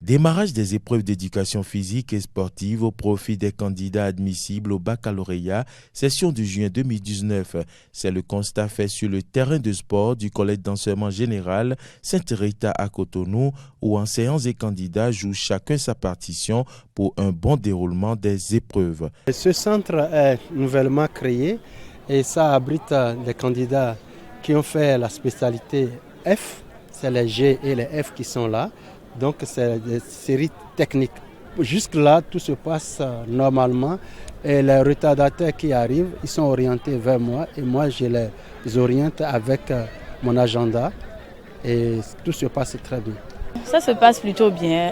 Démarrage des épreuves d'éducation physique et sportive au profit des candidats admissibles au baccalauréat, session de juin 2019. C'est le constat fait sur le terrain de sport du collège d'enseignement général Sainte-Rita à Cotonou, où enseignants et candidats jouent chacun sa partition pour un bon déroulement des épreuves. Ce centre est nouvellement créé et ça abrite les candidats qui ont fait la spécialité F, c'est les G et les F qui sont là. Donc c'est des séries techniques. Jusque-là, tout se passe normalement et les retardataires qui arrivent, ils sont orientés vers moi et moi je les oriente avec mon agenda et tout se passe très bien. Ça se passe plutôt bien.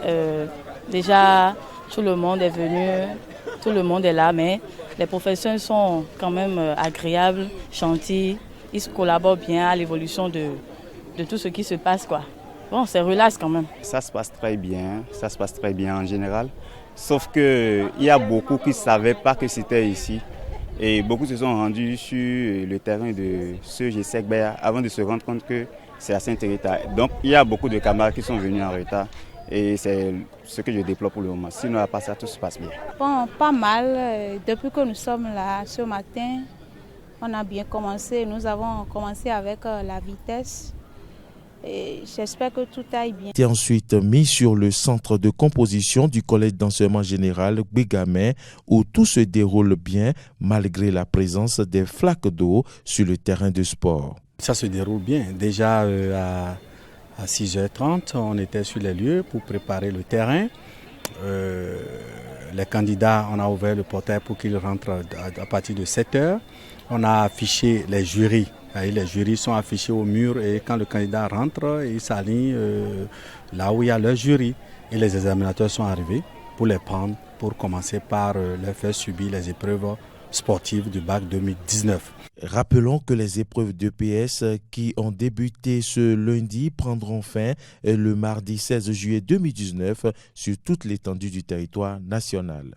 Déjà, tout le monde est venu, tout le monde est là, mais les professeurs sont quand même agréables, gentils, ils collaborent bien à l'évolution de tout ce qui se passe, quoi. Bon, c'est relax quand même. Ça se passe très bien en général. Sauf qu'il y a beaucoup qui ne savaient pas que c'était ici. Et beaucoup se sont rendus sur le terrain de ce GSEC avant de se rendre compte que c'est à Sainte-Rita. Donc il y a beaucoup de camarades qui sont venus en retard. Et c'est ce que je déplore pour le moment. Sinon, à part ça, tout se passe bien. Bon, pas mal. Depuis que nous sommes là ce matin, on a bien commencé. Nous avons commencé avec la vitesse. Et j'espère que tout aille bien. Et ensuite mis sur le centre de composition du collège d'enseignement général Bégamin, où tout se déroule bien malgré la présence des flaques d'eau sur le terrain de sport. Ça se déroule bien. Déjà à 6h30, on était sur les lieux pour préparer le terrain. Les candidats, on a ouvert le portail pour qu'ils rentrent à partir de 7h. On a affiché les jurys. Les jurys sont affichés au mur et quand le candidat rentre, il s'aligne là où il y a leur jury. Et les examinateurs sont arrivés pour les prendre, pour commencer par leur faire subir les épreuves sportives du bac 2019. Rappelons que les épreuves d'EPS qui ont débuté ce lundi prendront fin le mardi 16 juillet 2019 sur toute l'étendue du territoire national.